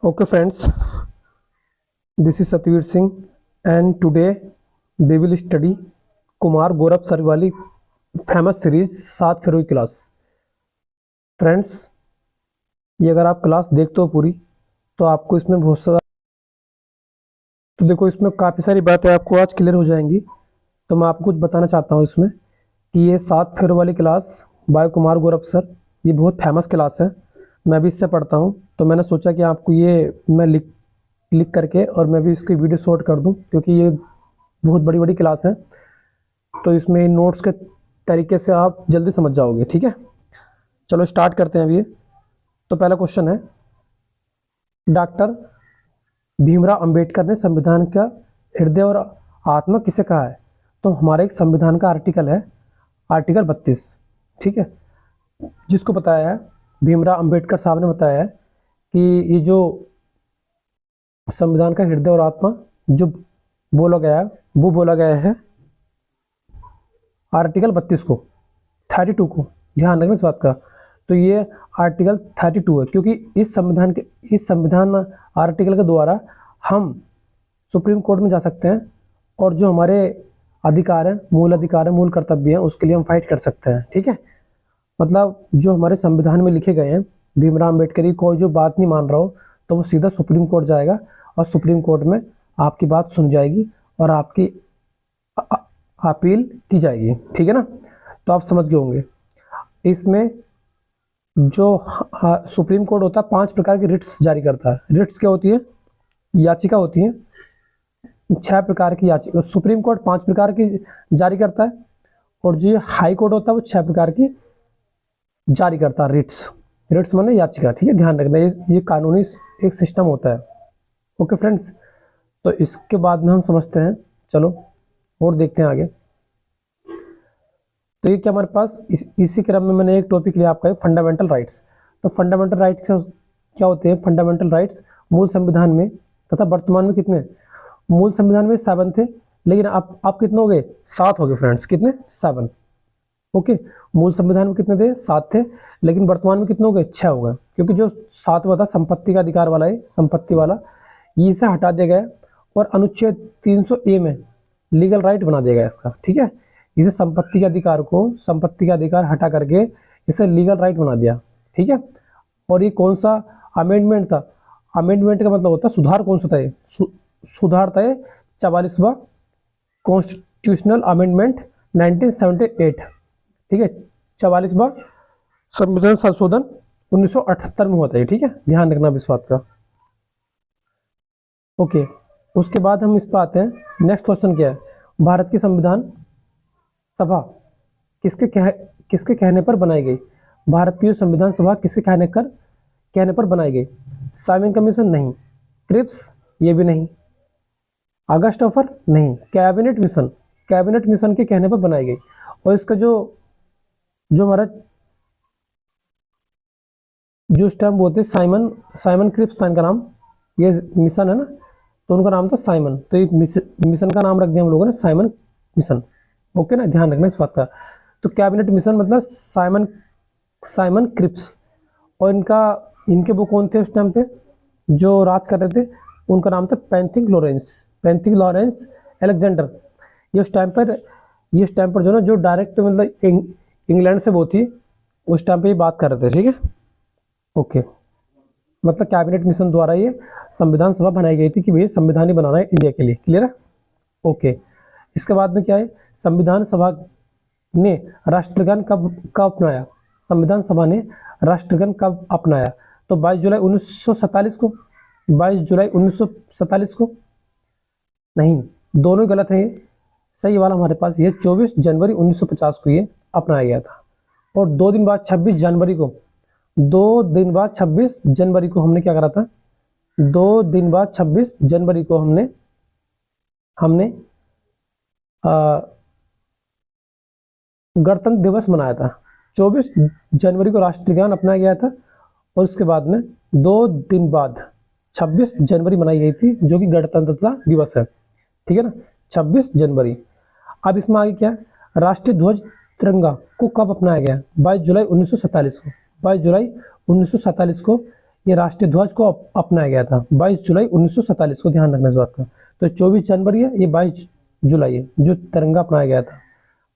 Okay friends, this is Satvir Singh and today we will study Kumar Gaurav sir वाली famous series 7 फरवरी class. Friends, ये अगर आप class देखते हो पूरी तो आपको इसमें बहुत सारा तो देखो इसमें काफ़ी सारी बातें आपको आज क्लियर हो जाएंगी। तो मैं आपको कुछ बताना चाहता हूँ इसमें कि ये 7 फरवरी वाली class bye Kumar Gaurav sir ये बहुत फेमस क्लास है। मैं भी इससे पढ़ता हूँ तो मैंने सोचा कि आपको ये मैं लिख लिख करके और मैं भी इसकी वीडियो शॉर्ट कर दूं क्योंकि ये बहुत बड़ी बड़ी क्लास है। तो इसमें नोट्स के तरीके से आप जल्दी समझ जाओगे। ठीक है, चलो स्टार्ट करते हैं अभी। तो पहला क्वेश्चन है, डॉक्टर भीमराव अंबेडकर ने संविधान का हृदय और आत्मा किसे कहा है? तो हमारे एक संविधान का आर्टिकल है आर्टिकल 32। ठीक है, जिसको बताया है भीमराव अंबेडकर साहब ने बताया है कि ये जो संविधान का हृदय और आत्मा जो बोला गया है वो बोला गया है आर्टिकल 32 को, 32 को ध्यान रखना इस बात का। तो ये आर्टिकल 32 है क्योंकि इस संविधान आर्टिकल के द्वारा हम सुप्रीम कोर्ट में जा सकते हैं और जो हमारे अधिकार है, मूल कर्तव्य है, उसके लिए हम फाइट कर सकते हैं। ठीक है, मतलब जो हमारे संविधान में लिखे गए हैं, भीमराव अम्बेडकर की कोई जो बात नहीं मान रहा हो तो वो सीधा सुप्रीम कोर्ट जाएगा और सुप्रीम कोर्ट में आपकी बात सुन जाएगी और आपकी अपील की जाएगी। ठीक है ना, तो आप समझ गए होंगे। इसमें जो सुप्रीम कोर्ट होता है 5 प्रकार की रिट्स जारी करता है। रिट्स क्या होती है? याचिका होती है। 6 प्रकार की याचिका सुप्रीम कोर्ट 5 प्रकार की जारी करता है और जो हाई कोर्ट होता है वो 6 प्रकार की जारी करता है। रिट्स माने याचिका। ठीक है, ध्यान रखना ये कानूनी एक सिस्टम होता है। ओके फ्रेंड्स, तो इसके बाद में हम समझते हैं, चलो और देखते हैं आगे। तो ये क्या हमारे पास इसी क्रम में मैंने एक टॉपिक लिया आपका, फंडामेंटल राइट्स। तो फंडामेंटल राइट्स क्या होते हैं? फंडामेंटल राइट्स मूल संविधान में तथा वर्तमान में कितने? मूल संविधान में 7 थे, लेकिन आप कितने हो गए? 7 हो गए फ्रेंड्स। कितने? 7। ओके, मूल संविधान में कितने थे? 7 थे, लेकिन वर्तमान में कितने हो गए? 6 हो गए, क्योंकि जो 7वां था संपत्ति का अधिकार वाला है, संपत्ति वाला, इसे हटा दिया गया और अनुच्छेद 300A में लीगल राइट बना दिया गया इसका। ठीक है, इसे संपत्ति का अधिकार हटा करके इसे लीगल राइट बना दिया। ठीक है, और ये कौन सा अमेंडमेंट था? अमेंडमेंट का मतलब होता है सुधार। कौन सा था ये? सुधार था ये 44वां कॉन्स्टिट्यूशनल अमेंडमेंट 1978। ठीक है, 44वां संविधान संशोधन 1978 में हुआ था ये। ठीक है, ध्यान रखना इस बात का। ओके, उसके बाद हम इस पर आते हैं। नेक्स्ट क्वेश्चन क्या है? भारत की संविधान सभा किसके कहने पर बनाई गई? भारत की जो संविधान सभा किसके कहने पर बनाई गई? Simon commission? नहीं। क्रिप्स? ये भी नहीं। August offer? नहीं। कैबिनेट मिशन के कहने पर बनाई गई। और इसका जो हमारा जो स्टैम्प बोलते हैं साइमन क्रिप्स था इनका नाम। ये मिशन है ना, तो उनका नाम था साइमन, तो ये मिशन का नाम रख दिया हम लोगों ने साइमन मिशन। ओके ना, ध्यान रखना इस बात का। तो कैबिनेट मिशन मतलब साइमन क्रिप्स। और इनके वो कौन थे उस टाइम पे जो राज कर रहे थे? उनका नाम था पैंथिक लॉरेंस एलेक्जेंडर। ये उस टाइम पर जो ना जो डायरेक्ट मतलब इंग्लैंड से वो थी, उस टाइम पे ये बात कर रहे थे। ठीक है, ओके, मतलब कैबिनेट मिशन द्वारा ये संविधान सभा बनाई गई थी कि भैया संविधान ही बनाना है इंडिया के लिए। क्लियर है? ओके, इसके बाद में क्या है? संविधान सभा ने राष्ट्रगान कब अपनाया? संविधान सभा ने राष्ट्रगान कब अपनाया? तो 22 जुलाई 1947 को। 22 जुलाई 1947 को? नहीं, दोनों गलत है। सही वाला हमारे पास ये 24 जनवरी 1950 को ये अपनाया गया था। और 2 दिन बाद 26 जनवरी को 2 दिन बाद 26 जनवरी को हमने क्या करा था? 2 दिन बाद 26 जनवरी को हमने गणतंत्र दिवस मनाया था। 24 जनवरी को राष्ट्रगान अपनाया गया था और उसके बाद में 2 दिन बाद 26 जनवरी मनाई गई थी, जो कि गणतंत्रता दिवस है। ठीक है ना, 26 जनवरी। अब इसमें आगे क्या है? राष्ट्रीय ध्वज तिरंगा को कब अपनाया गया? 22 जुलाई 1947 को। 22 जुलाई 1947 को ये राष्ट्रीय ध्वज को अपनाया गया था 22 जुलाई 1947 को, ध्यान रखना इस बात का। तो 24 जनवरी है, ये 22 जुलाई है जो तिरंगा अपनाया गया था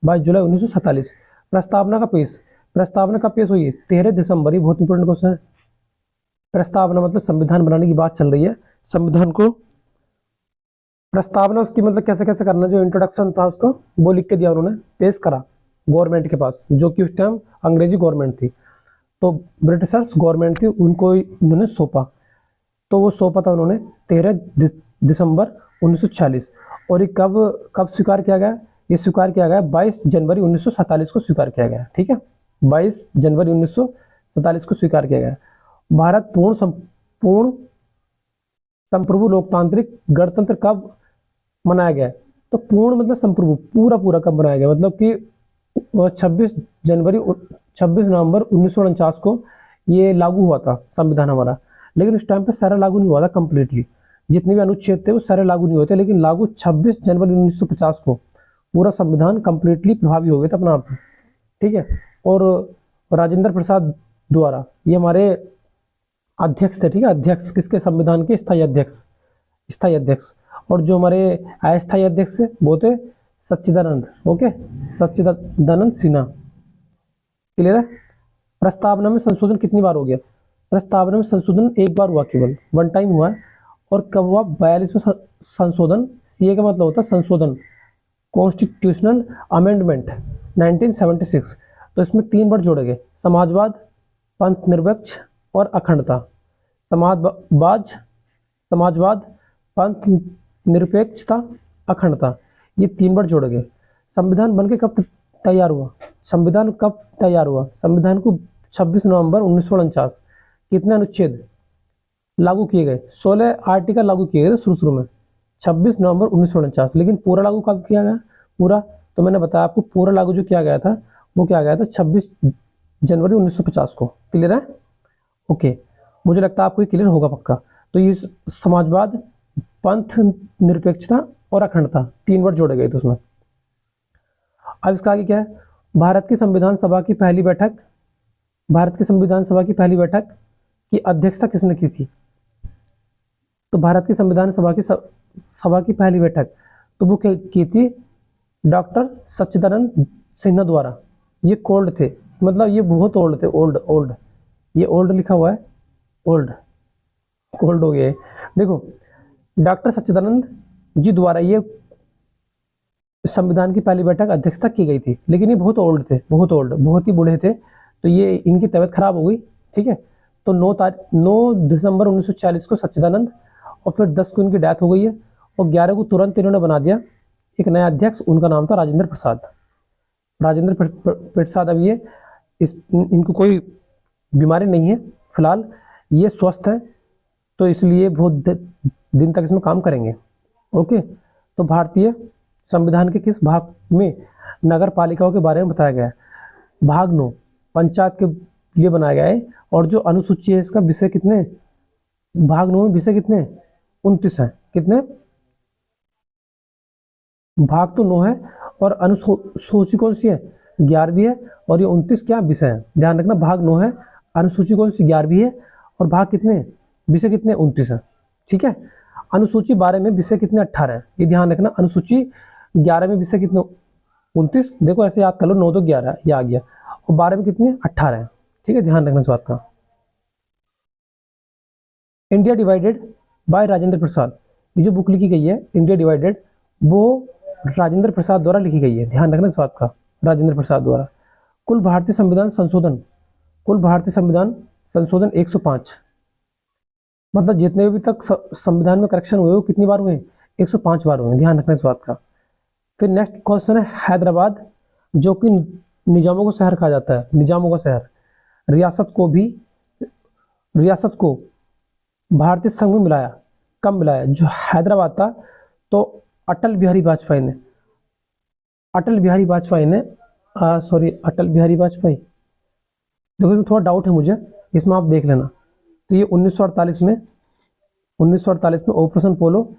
22 जुलाई 1947। प्रस्तावना का पेश, प्रस्तावना का पेश हुई है 13 दिसंबर, ये बहुत इंपॉर्टेंट क्वेश्चन है। प्रस्तावना मतलब संविधान बनाने की बात चल रही है, संविधान को प्रस्तावना उसकी मतलब कैसे कैसे करना, जो इंट्रोडक्शन था उसको वो लिख के दिया उन्होंने, पेश करा गवर्नमेंट के पास, जो कि उस टाइम अंग्रेजी गवर्नमेंट थी, तो ब्रिटिशर्स गवर्नमेंट थी, उनको उन्होंने सौंपा। तो वो सौंपा था उन्होंने 13 दिसंबर 1946। और ये कब कब स्वीकार किया गया, ये स्वीकार किया गया 22 जनवरी 1947 को स्वीकार किया गया, ठीक है, 22 जनवरी 1947 को स्वीकार किया गया। भारत पूर्ण संप्रभु लोकतांत्रिक गणतंत्र कब मनाया गया, तो पूर्ण मतलब संप्रभु, पूरा पूरा कब मनाया गया, मतलब कि 26 नवंबर 1949 को ये लागू हुआ था संविधान हमारा। लेकिन उस टाइम पे सारा लागू नहीं हुआ था कंप्लीटली, जितने भी अनुच्छेद थे वो सारे लागू नहीं हुए थे, लेकिन लागू 26 जनवरी 1950 को पूरा संविधान कंप्लीटली प्रभावी हो गया था अपना आप, ठीक है। और राजेंद्र प्रसाद द्वारा, ये हमारे अध्यक्ष थे, ठीक है, अध्यक्ष किसके, संविधान के स्थायी अध्यक्ष, स्थायी अध्यक्ष। और जो हमारे अस्थायी अध्यक्ष थे वो थे सच्चिदानंद, ओके, सच्चिदानंद सिन्हा, क्लियर है। प्रस्तावना में संशोधन कितनी बार हो गया, प्रस्तावना में संशोधन एक बार हुआ, केवल वन टाइम हुआ है। और कब हुआ, 42वें संशोधन, सीए का मतलब होता है संशोधन, कॉन्स्टिट्यूशनल अमेंडमेंट 1976। तो इसमें 3 वर्ड जोड़े गए, समाजवाद, पंथ निरपेक्ष और अखंडता। समाजवाद, पंथ निरपेक्षता, अखंडता, ये 3 वर्ड जोड़े गए। संविधान बनके कब तैयार हुआ, संविधान कब तैयार हुआ, संविधान को 26 नवंबर 1949। कितने अनुच्छेद लागू किए गए, 16 आर्टिकल लागू किए गए शुरू में 26 नवंबर 1949। लेकिन पूरा लागू कब किया गया, पूरा तो मैंने बताया आपको, पूरा लागू जो किया गया था वो किया गया था 26 जनवरी 1950 को, क्लियर है, ओके। मुझे लगता है आपको ये क्लियर होगा पक्का। तो ये समाजवाद, पंथ निरपेक्षता और अखंडता 3 वर्ड जोड़े गए थे उसमें। अब इसका आगे क्या है, भारत की संविधान सभा की पहली बैठक, भारत की संविधान सभा की पहली बैठक की अध्यक्षता किसने की थी, तो भारत की संविधान सभा की पहली बैठक तो वो की थी डॉक्टर सच्चिदानंद सिन्हा द्वारा। ये कोल्ड थे, मतलब ये बहुत ओल्ड थे, ओल्ड, ये ओल्ड लिखा हुआ है, ओल्ड, कोल्ड हो गया है। देखो डॉक्टर सच्चिदानंद जी द्वारा ये संविधान की पहली बैठक अध्यक्षता की गई थी, लेकिन ये बहुत ओल्ड थे, बहुत ही बूढ़े थे, तो ये इनकी तबीयत खराब हो गई, ठीक है। तो 9 दिसंबर 1940 को सच्चिदानंद, और फिर 10 को इनकी डेथ हो गई है, और 11 को तुरंत इन्होंने बना दिया एक नया अध्यक्ष, उनका नाम था राजेंद्र प्रसाद। अब ये इनको कोई बीमारी नहीं है फिलहाल, ये स्वस्थ है, तो इसलिए बहुत दिन तक इसमें काम करेंगे, ओके। तो भारतीय संविधान के किस भाग में नगर पालिकाओं के बारे में बताया गया है, भाग 9 पंचायत के लिए बनाया गया है। और जो अनुसूची है इसका विषय कितने, भाग 9 में विषय कितने, 29 है, कितने भाग तो 9 है, और अनुसूची कौन सी है, 11वीं है, और ये 29 क्या विषय है, ध्यान रखना, भाग 9 है, अनुसूची कौन सी 11वीं है, और भाग कितने, विषय कितने, 29 है, ठीक है। अनुसूची 12 में विषय कितने, 18 है, ये ध्यान रखना। अनुसूची 11 में विषय कितने, 29, देखो ऐसे याद कर लो, 9 तो 11 ये आ गया, और 12 में कितने, 18 है, ठीक है, ध्यान रखना इस बात का। India divided by Rajendra Prasad, ये जो बुक लिखी गई है इंडिया डिवाइडेड, वो राजेंद्र प्रसाद द्वारा लिखी गई है, ध्यान रखना इस बात का, राजेंद्र प्रसाद द्वारा। कुल भारतीय संविधान संशोधन 105, मतलब जितने भी तक संविधान में करेक्शन हुए वो कितनी बार हुए, 105 बार हुए, ध्यान रखना इस बात का। फिर नेक्स्ट क्वेश्चन है हैदराबाद, जो कि निजामों का शहर कहा जाता है, निजामों का शहर, रियासत को भारतीय संघ में मिलाया, कब मिलाया, जो हैदराबाद था, तो अटल बिहारी वाजपेयी ने, देखो इसमें थोड़ा डाउट है मुझे, इसमें आप देख लेना। तो ये 1948 में ऑपरेशन पोलो,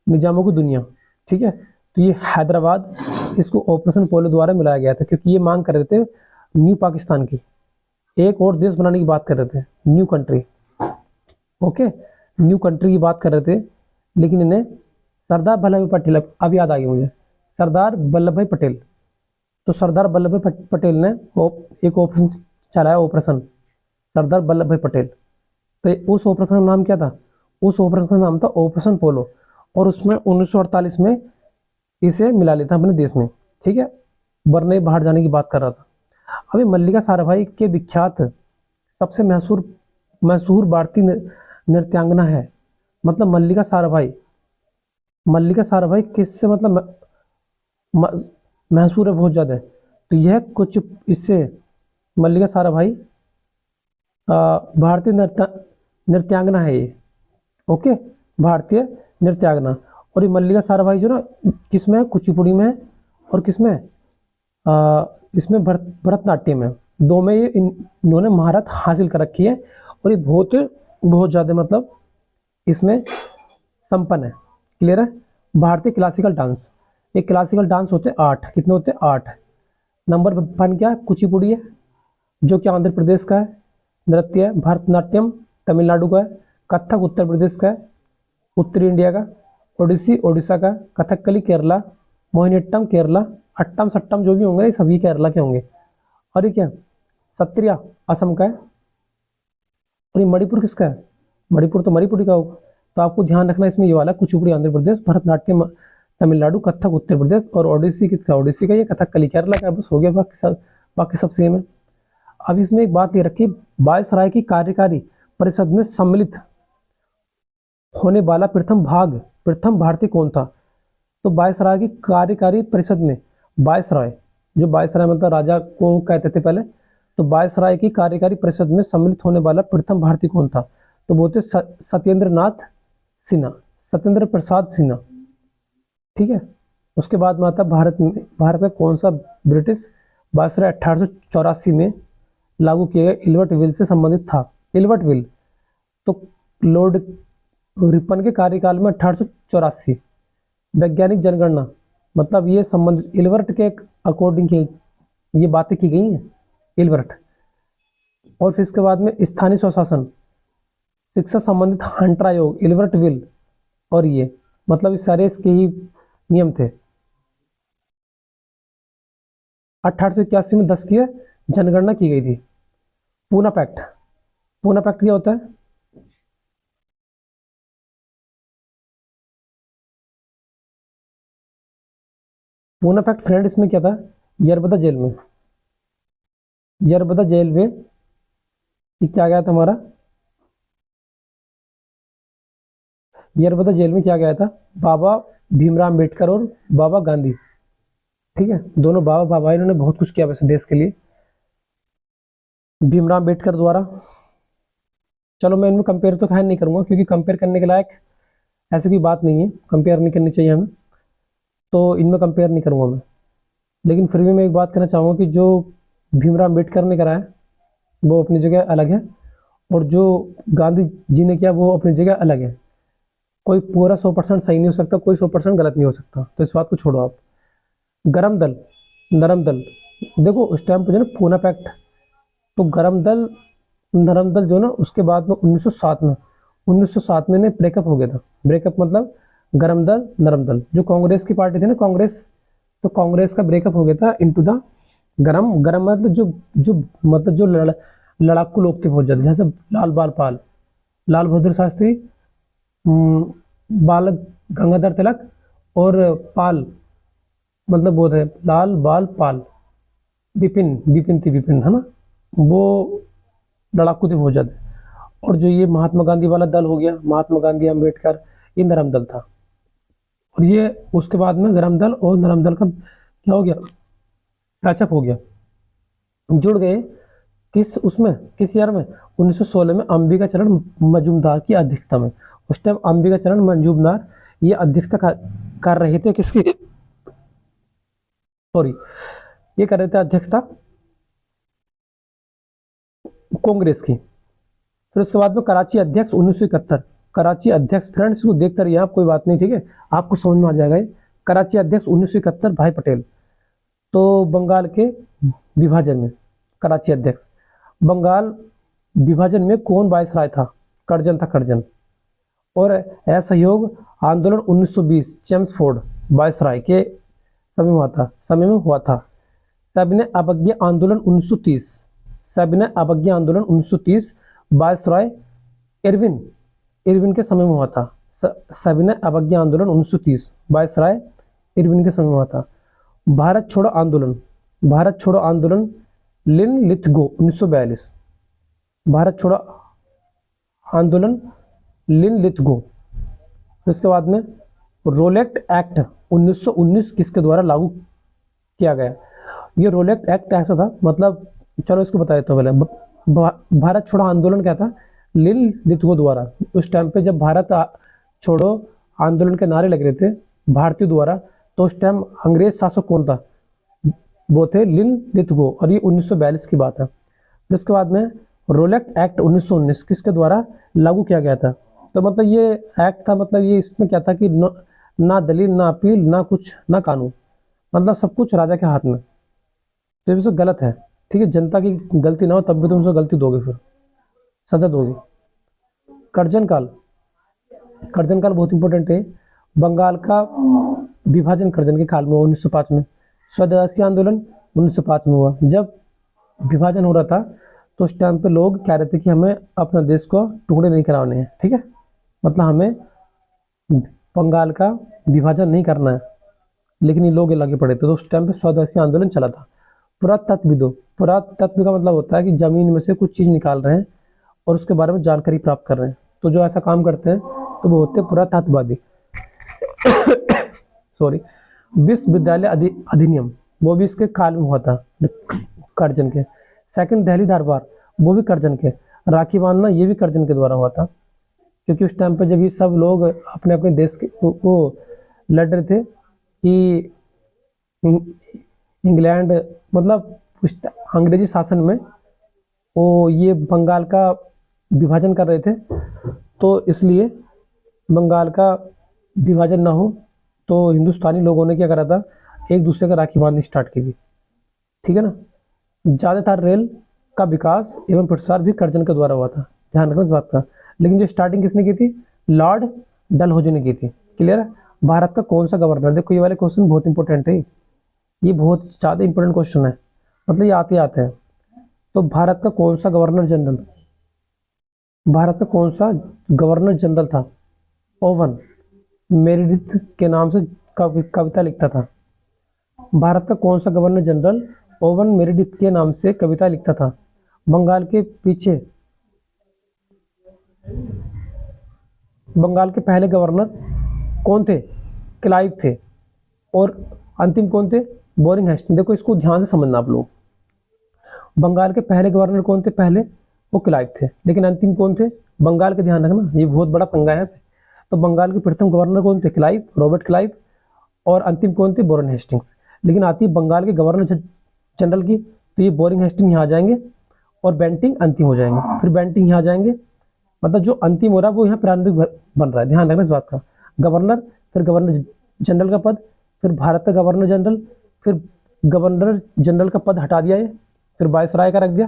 निजामों की दुनिया, ठीक है। तो ये हैदराबाद, इसको ऑपरेशन पोलो द्वारा मिलाया गया था, क्योंकि ये मांग कर रहे थे न्यू पाकिस्तान की, एक और देश बनाने की बात कर रहे थे, new country, okay, new country की बात कर रहे थे, लेकिन इन्हें सरदार वल्लभ भाई पटेल, अब याद आ गया मुझे, सरदार वल्लभ भाई पटेल। तो सरदार वल्लभ भाई पटेल ने एक ऑपरेशन चलाया, ऑपरेशन सरदार वल्लभ भाई पटेल। तो उस ऑपरेशन का नाम क्या था? उस ऑपरेशन का नाम था ऑपरेशन पोलो, और उसमें 1948 में इसे मिला लिया था अपने देश में, ठीक है, वरना बाहर जाने की बात कर रहा था। अभी मल्लिका साराभाई के विख्यात सबसे मशहूर मशहूर भारतीय नृत्यांगना है, मतलब मल्लिका साराभाई। मल्लिका साराभाई किससे मतलब मशहूर है बहुत ज़्यादा। तो यह कुछ इससे मल्लिका साराभाई भारतीय नृत्यांगना है ये, ओके, भारतीय नृत्यांगना। और ये मल्लिका साराभाई जो ना किसमें है? कुचिपुड़ी में है, और किसमें है? इसमें भरतनाट्यम है। दो में ये इन्होंने महारत हासिल कर रखी है, और ये बहुत ज़्यादा मतलब इसमें संपन्न है। क्लियर है? भारतीय क्लासिकल डांस, एक क्लासिकल डांस होते हैं 8, कितने होते हैं? 8। नंबर 1 क्या है? कुचिपुड़ी है, जो कि आंध्र प्रदेश का है नृत्य है। भरतनाट्यम तमिलनाडु का है। कथक उत्तर प्रदेश का है, उत्तरी इंडिया का। ओडिसी ओडिशा का। कथकली केरला। मोहिनीअट्टम केरला। अट्टम सट्टम जो भी होंगे ये सभी केरला के होंगे। और ये क्या? सत्रिया असम का है। और ये मणिपुर किसका है? मणिपुर तो मणिपुरी का होगा। तो आपको ध्यान रखना इसमें ये वाला कुचिपुड़ी आंध्र प्रदेश, भरतनाट्यम तमिलनाडु, कथक उत्तर प्रदेश, और ओडिसी किसका? ओडिसी का। ये कथकली केरला का। बस हो गया, बाकी सब सेम है। अब इसमें एक बात ये रखी, वायसराय की कार्यकारी परिषद में सम्मिलित होने वाला प्रथम भारतीय कौन था? तो वायसराय की कार्यकारी परिषद में वायसराय, जो वायसराय मतलब राजा को कहते थे पहले, तो वायसराय की कार्यकारी परिषद में सम्मिलित होने वाला प्रथम भारतीय कौन था? तो बोलते सत्येंद्र नाथ सिन्हा, सत्येंद्र प्रसाद सिन्हा, ठीक है। उसके बाद में आता भारत में कौन सा ब्रिटिश वायसराय 1884 में लागू किए गए इल्बर्ट विल से संबंधित था? इल्बर्ट विल तो लॉर्ड रिपन के कार्यकाल में 1884। वैज्ञानिक जनगणना मतलब ये संबंधित इल्बर्ट के अकॉर्डिंग की ये बातें की गई हैं, इल्बर्ट। और फिर इसके बाद में स्थानीय स्वशासन, शिक्षा संबंधित हंटर आयोग, इल्बर्ट विल, और ये मतलब इस सारे इसके ही नियम थे। 1881 में 10 की जनगणना की गई थी। पूना पैक्ट, पूना पैक्ट क्या होता है? पूना पैक्ट फ्रेंड इसमें क्या था? यरबदा जेल में, यरबदा जेल में क्या गया था हमारा? यरबदा जेल में क्या गया था? बाबा भीमराव अम्बेडकर और बाबा गांधी, ठीक है, दोनों बाबा इन्होंने बहुत कुछ किया वैसे देश के लिए, भीमराव अम्बेडकर द्वारा। चलो मैं इनमें कंपेयर तो खैर नहीं करूंगा, क्योंकि कंपेयर करने के लायक ऐसी कोई बात नहीं है, कंपेयर नहीं करनी चाहिए हमें, तो इनमें कंपेयर नहीं करूंगा मैं। लेकिन फिर भी मैं एक बात कहना चाहूँगा कि जो भीमराव अम्बेडकर ने करा है वो अपनी जगह अलग है, और जो गांधी जी ने किया वो अपनी जगह अलग है। कोई पूरा 100% सही नहीं हो सकता, कोई 100% गलत नहीं हो सकता, तो इस बात को छोड़ो आप। गरम दल, नरम दल, देखो उस टाइम पे जो ना पूना पैक्ट, तो गरम दल नरम दल जो ना उसके बाद में 1907 में ब्रेकअप हो गया था। ब्रेकअप मतलब गरम दल नरम दल, जो कांग्रेस की पार्टी थी ना कांग्रेस, तो कांग्रेस का ब्रेकअप हो गया था इनटू द गरम। गरम मतलब जो मतलब जो लड़ाकू लोग थे बहुत ज्यादा, जैसे लाल बहादुर शास्त्री, बाल गंगाधर तिलक, और पाल मतलब वो थे लाल बाल पाल, विपिन है ना, वो लड़ाकू थे बहुत ज्यादा। और जो ये महात्मा गांधी वाला दल हो गया, महात्मा गांधी अम्बेडकर, ये नरम दल था। और ये उसके बाद में गरम दल और नरम दल का क्या हो गया? पैचअप हो गया, जुड़ गए। किस ईयर में? 1916 में अंबिका चरण मजूमदार की अध्यक्षता में। उस टाइम अंबिका चरण मजूमदार ये अध्यक्षता कर रहे थे किसकी? सॉरी, ये कर रहे थे अध्यक्षता कांग्रेस की। फिर उसके बाद में कराची अध्यक्ष 1971। कराची अध्यक्ष फ्रेंड्स को देखते रहिए आप, कोई बात नहीं, ठीक है, आपको समझ में आ जाएगा ये। कराची अध्यक्ष 1971 भाई पटेल। तो बंगाल के विभाजन में कराची अध्यक्ष, बंगाल विभाजन में कौन वायसराय था? कर्जन था, कर्जन। और असहयोग आंदोलन 1920 चेम्सफोर्ड वायसराय के समय में हुआ था। सविनय अवज्ञा आंदोलन 1930, सविनय अवज्ञा आंदोलन 1930 वायसराय इरविन इरविन के समय में हुआ था। सविनय अवज्ञा आंदोलन 1930 वायसराय इरविन के समय में हुआ था। भारत छोड़ो आंदोलन, भारत छोड़ो आंदोलन लिन लिथगो 1942, भारत छोड़ो आंदोलन लिन लिथगो। इसके बाद में रोलेक्ट एक्ट 1919 किसके द्वारा लागू किया गया? ये रोलेक्ट एक्ट ऐसा था, मतलब चलो इसको बता देता हूँ पहले। भारत छोड़ो आंदोलन क्या था? लिन लिथगो द्वारा। उस टाइम पे जब भारत छोड़ो आंदोलन के नारे लग रहे थे भारतीयों द्वारा, तो उस टाइम अंग्रेज शासक कौन था? वो थे लिन लिथगो, और ये 1942 की बात है। इसके बाद में रोलेक्ट एक्ट 1919 किसके द्वारा लागू किया गया था? तो मतलब ये एक्ट था, मतलब ये इसमें क्या था कि ना दलील, ना अपील, ना कुछ, ना कानून, मतलब सब कुछ राजा के हाथ में। तो ये गलत है, ठीक है। जनता की गलती ना हो तब भी तुम उसे गलती दोगे, फिर सजा दोगे। कर्जन काल, कर्जन काल बहुत इंपॉर्टेंट है। बंगाल का विभाजन कर्जन के काल में 1905 में। स्वदेशी आंदोलन 1905 में हुआ। जब विभाजन हो रहा था तो उस टाइम पे लोग कह रहे थे कि हमें अपना देश को टुकड़े नहीं कराने हैं, ठीक है, मतलब हमें बंगाल का विभाजन नहीं करना है, लेकिन ये लोग लगे पड़े थे। तो उस टाइम पे स्वदेशी आंदोलन चला था। पुरातत्वविदों, पुरातत्व का मतलब होता है कि जमीन में से कुछ चीज निकाल रहे हैं और उसके बारे में जानकारी प्राप्त कर रहे हैं। तो जो ऐसा काम करते हैं तो वो होते हैं पुरातत्ववादी। सॉरी। विश्वविद्यालय अधिनियम, वो भी इसके काल में हुआ था, कर्जन के। सेकंड दिल्ली दरबार, वो भी कर्जन के। राखी बांधना, ये भी कर्जन के द्वारा हुआ था, क्योंकि उस टाइम पे जब ये सब लोग अपने अपने देश के को लड़ रहे थे कि इंग्लैंड, मतलब अंग्रेजी शासन में वो ये बंगाल का विभाजन कर रहे थे, तो इसलिए बंगाल का विभाजन ना हो तो हिंदुस्तानी लोगों ने क्या करा था, एक दूसरे का राखी बांधनी स्टार्ट की थी, ठीक है ना। ज्यादातर रेल का विकास एवं प्रसार भी कर्जन के द्वारा हुआ था, ध्यान रखना इस बात का। लेकिन जो स्टार्टिंग किसने की थी? लॉर्ड डलहौजी ने की थी। क्लियर है। भारत का कौन सा गवर्नर, देखो ये वाले क्वेश्चन बहुत इंपॉर्टेंट है, ये बहुत ज्यादा इंपॉर्टेंट क्वेश्चन है, मतलब ये आते हैं। तो भारत का कौन सा गवर्नर जनरल, भारत का कौन सा गवर्नर जनरल था? ओवन मेरिडिथ के नाम से कविता लिखता था। भारत का कौन सा गवर्नर जनरल ओवन मेरिडिथ के नाम से कविता लिखता था? बंगाल के पीछे, बंगाल के पहले गवर्नर कौन थे? क्लाइव थे। और अंतिम कौन थे? Warren Hastings. देखो इसको ध्यान से समझना आप लोग। बंगाल के पहले गवर्नर कौन थे? पहले वो क्लाइव थे, लेकिन अंतिम कौन थे? बंगाल के, ध्यान रखना, ये बहुत बड़ा पंगा है। तो बंगाल के प्रथम गवर्नर कौन थे? Clive, Robert Clive. और अंतिम कौन थे? Boring Hastings. लेकिन आती बंगाल के गवर्नर जनरल की, तो ये बोरिंग हेस्टिंग यहाँ आ जाएंगे और बेंटिंग अंतिम हो जाएंगे, फिर बेंटिंग यहाँ आ जाएंगे। मतलब जो अंतिम हो रहा है वो यहाँ प्रारंभिक बन रहा है, ध्यान रखना इस बात का। गवर्नर, फिर गवर्नर जनरल का पद, फिर भारत का गवर्नर जनरल, फिर गवर्नर जनरल का पद हटा दिया, ये फिर वायसराय का रख दिया।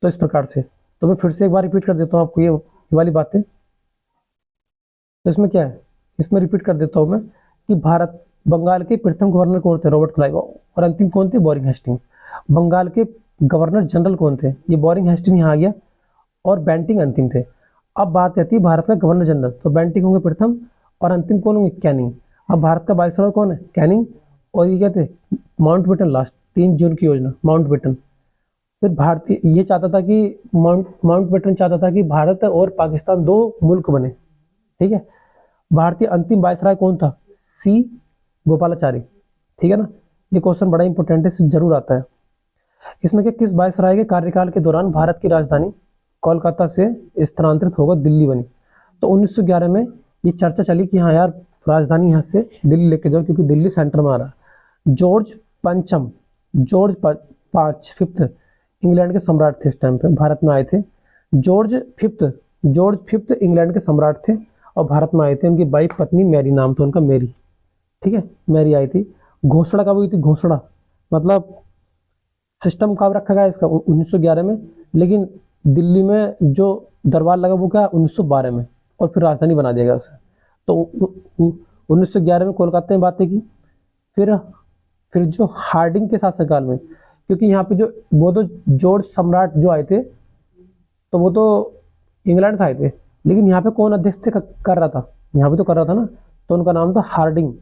तो इस प्रकार से, तो मैं फिर से एक बार रिपीट कर देता हूँ आपको ये वाली बातें। तो इसमें क्या है, इसमें रिपीट कर देता हूँ मैं कि भारत, बंगाल के प्रथम गवर्नर कौन थे? Robert Clive. और अंतिम कौन थे? Boring Hastings. बंगाल के गवर्नर जनरल कौन थे? ये बोरिंग हेस्टिंग यहाँ आ गया, और बेंटिंग अंतिम थे। अब बात आती है भारत का गवर्नर जनरल, तो बेंटिंग होंगे प्रथम और अंतिम कौन होंगे? कैनिंग। अब भारत का वायसरॉय कौन है? कैनिंग। और ये क्या थे? माउंटबेटन, लास्ट 3 जून की योजना, माउंटबेटन। फिर भारतीय ये चाहता था कि माउंटबेटन चाहता था कि भारत और पाकिस्तान 2 मुल्क बने, ठीक है। भारतीय अंतिम वायसराय कौन था? सी गोपालाचारी, ठीक है ना। ये क्वेश्चन बड़ा इंपॉर्टेंट है, जरूर आता है। इसमें क्या, किस वायसराय के कार्यकाल के दौरान भारत की राजधानी कोलकाता से स्थानांतरित होकर दिल्ली बनी? तो 1911 में ये चर्चा चली कि हाँ यार, राजधानी यहाँ से दिल्ली लेके जाओ, क्योंकि दिल्ली सेंटर में आ रहा। जॉर्ज पंचम, जॉर्ज 5 इंग्लैंड के सम्राट थे, इस टाइम पे भारत में आए थे। जॉर्ज फिफ्थ इंग्लैंड के सम्राट थे और भारत में आए थे। उनकी वाइफ पत्नी मैरी, नाम था उनका मैरी, ठीक है, मैरी आई थी। घोषणा कब हुई थी? घोषणा मतलब सिस्टम कब रखा गया इसका? 1911 में। लेकिन दिल्ली में जो दरबार लगा वो क्या 1912 में, और फिर राजधानी बना दिया गया उसे। तो 1911 में कोलकाता में बातें की। फिर जो हार्डिंग के शासनकाल में, क्योंकि यहाँ पे जो वो तो जॉर्ज सम्राट जो आए थे तो वो तो इंग्लैंड से आए थे, लेकिन यहाँ पे कौन अध्यक्ष थे कर रहा था, यहाँ पे तो कर रहा था ना, तो उनका नाम था हार्डिंग,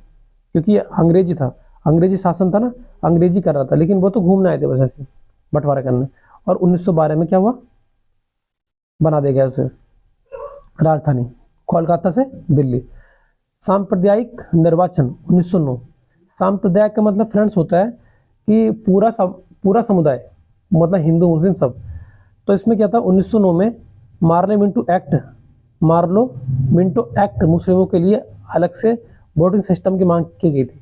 क्योंकि ये अंग्रेजी था, अंग्रेजी शासन था ना, अंग्रेजी कर रहा था, लेकिन वो तो घूमने आए थे बस ऐसे बंटवारा करने। और 1912 में क्या हुआ, बना दिया गया उसे राजधानी, कोलकाता से दिल्ली। सांप्रदायिक निर्वाचन 1909। सांप्रदायिक का मतलब फ्रेंड्स होता है कि पूरा समुदाय, मतलब हिंदू मुस्लिम सब। तो इसमें क्या था 1909 में मार्लो मिंटो एक्ट मुस्लिमों के लिए अलग से वोटिंग सिस्टम की मांग की गई थी।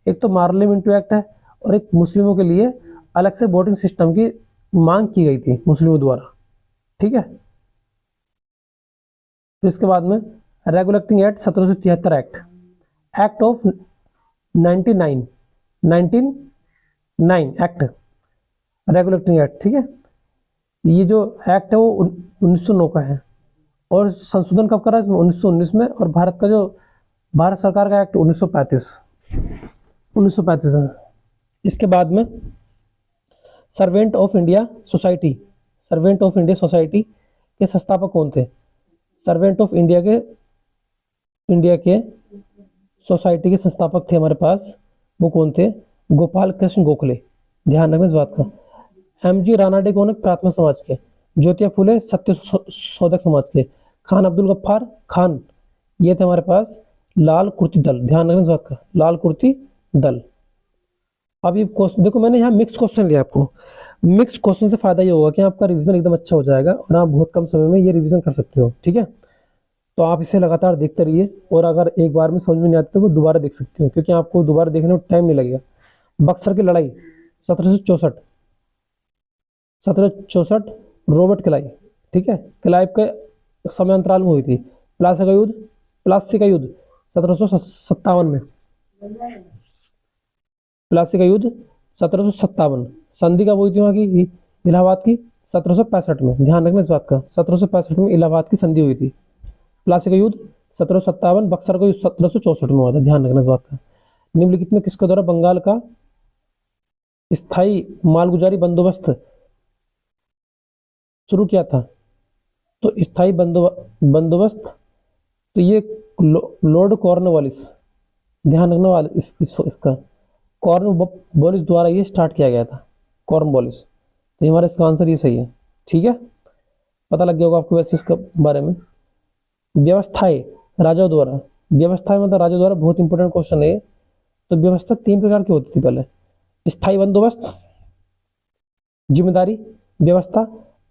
एक तो मार्ले मिंटो एक्ट है, और एक मुस्लिमों के लिए अलग से वोटिंग सिस्टम की मांग की गई थी मुस्लिमों द्वारा, ठीक है। फिर इसके बाद में regulating act 1773 act, act of 1909 act, regulating act, ठीक है। ये जो एक्ट है वो 1909 का है, और संशोधन कब करा इसमें 1919 में, और भारत सरकार का एक्ट 1935 है। इसके बाद में सर्वेंट ऑफ इंडिया सोसाइटी के संस्थापक कौन थे? सर्वेंट ऑफ इंडिया के सोसाइटी के संस्थापक थे हमारे पास, वो कौन थे? गोपाल कृष्ण गोखले, ध्यान रखना इस बात का। एमजी रानाडे कौन है? प्रार्थना समाज के। ज्योतिबा फुले सत्य शोधक समाज के। खान अब्दुल गफ्फार खान, ये थे हमारे पास लाल कुर्ती दल, ध्यान रखना इस बात का, लाल कुर्ती दल। अब ये क्वेश्चन देखो, मैंने यहाँ मिक्स क्वेश्चन लिया आपको। मिक्स क्वेश्चन से फायदा ये होगा कि आपका रिवीजन एकदम अच्छा हो जाएगा, और आप बहुत कम समय में ये रिवीजन कर सकते हो, ठीक है। तो आप इसे लगातार देखते रहिए, और अगर एक बार में समझ में नहीं आती तो वो दोबारा देख सकते हो, क्योंकि आपको दोबारा देखने में टाइम नहीं लगेगा। बक्सर की लड़ाई 1764 रॉबर्ट क्लाइव, ठीक है, क्लाइव के समय अंतराल में हुई थी। प्लासी का युद्ध 1757 में, प्लासी का युद्ध 1757। संधि कब हुई थी वहाँ की? इलाहाबाद की 1765 में, ध्यान रखना इस बात का, 1765 में इलाहाबाद की संधि हुई थी। प्लासी का युद्ध 1757, बक्सर का युद्ध 1764 में हुआ था, ध्यान रखना इस बात का। निम्नलिखित में किसके द्वारा बंगाल का स्थायी मालगुजारी बंदोबस्त शुरू किया था? तो स्थायी बंदोबस्त, तो ये लॉर्ड कॉर्नवालिस, ध्यान रखने वाले इसका कॉर्नवालिस द्वारा ये स्टार्ट किया गया था, कॉर्नवालिस। तो हमारा इसका आंसर ये सही है, ठीक है। पता लग गया होगा आपको वैसे इसके बारे में। व्यवस्थाएं राजाओं द्वारा, व्यवस्थाएं मतलब राजा द्वारा, बहुत इंपॉर्टेंट क्वेश्चन है। तो व्यवस्था 3 प्रकार की होती थी पहले, स्थायी बंदोबस्त, जिम्मेदारी व्यवस्था,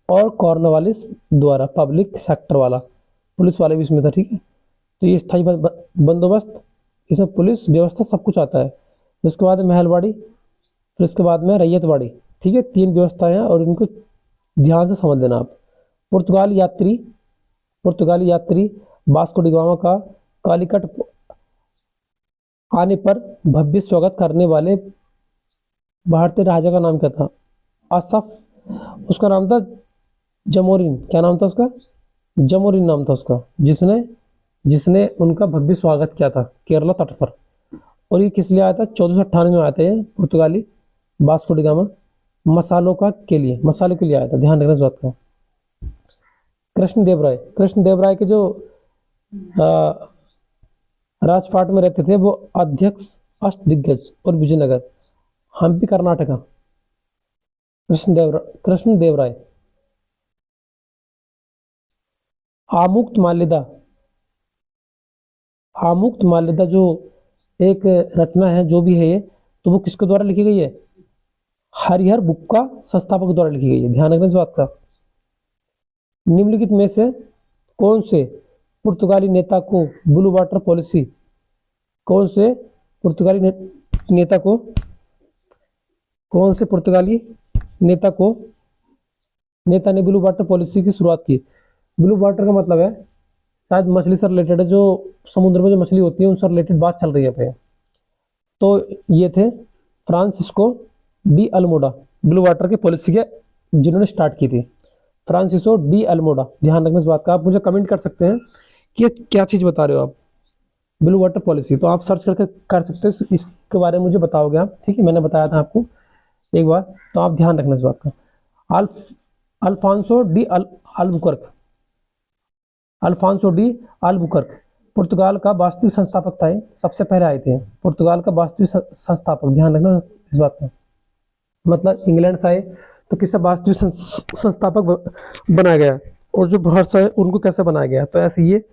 और कॉर्नवालिस द्वारा पब्लिक सेक्टर वाला, पुलिस वाले भी इसमें था, ठीक है। तो ये स्थायी बंदोबस्त, इसमें पुलिस व्यवस्था सब कुछ आता है। इसके बाद महलवाड़ी, फिर इसके बाद में रैयतवाड़ी, ठीक है। 3 व्यवस्थाएं हैं, और इनको ध्यान से समझ लेना आप। पुर्तगाली यात्री वास्को डी गामा का कालीकट आने पर भव्य स्वागत करने वाले भारतीय राजा का नाम क्या था? उसका नाम था जमोरिन। क्या नाम था उसका? जमोरिन नाम था उसका, जिसने उनका भव्य स्वागत किया था केरला तट पर। और ये किस लिए आया था? 1498 में आए थे पुर्तगाली वास्को डी गामा, मसालों के लिए आया था, ध्यान रखना इस बात का। कृष्णदेव राय के जो राजपाट में रहते थे वो अध्यक्ष, अष्टदिग्गज और विजयनगर, हम्पी कर्नाटका। कृष्णदेव राय। आमुक्त माल्यदा जो एक रचना है, जो भी है ये, तो वो किसके द्वारा लिखी गई है? हरिहर बुक्का संस्थापक द्वारा लिखी गई है, ध्यान रखना इस बात का। निम्नलिखित में से कौन से पुर्तगाली नेता को ब्लू वाटर पॉलिसी, कौन से पुर्तगाली नेता ने ब्लू वाटर पॉलिसी की शुरुआत की? ब्लू वाटर का मतलब है शायद मछली से रिलेटेड है, जो समुद्र में जो मछली होती है उनसे रिलेटेड बात चल रही है पे। तो ये थे Francisco de Almora, blue water की पॉलिसी के जिन्होंने स्टार्ट की थी। Francisco D Almora. ध्यान रखना इस बात का। आप मुझे कमेंट कर सकते हैं कि ये क्या चीज़ बता रहे हो आप, ब्लू वाटर पॉलिसी, तो आप सर्च करके कर सकते हो, इसके बारे में मुझे बताओगे आप, ठीक है। मैंने बताया था आपको एक बार, तो आप ध्यान रखना इस बात का। अल्फ Alfonso de Albuquerque, Alfonso de Albuquerque पुर्तगाल का वास्तविक संस्थापक था। ये सबसे पहले आए थे पुर्तगाल का वास्तविक संस्थापक। ध्यान रखना इस बात का। मतलब इंग्लैंड से आए तो किससे वास्तविक संस्थापक बनाया गया, और जो बाहर से आए उनको कैसे बनाया गया। तो ऐसे ये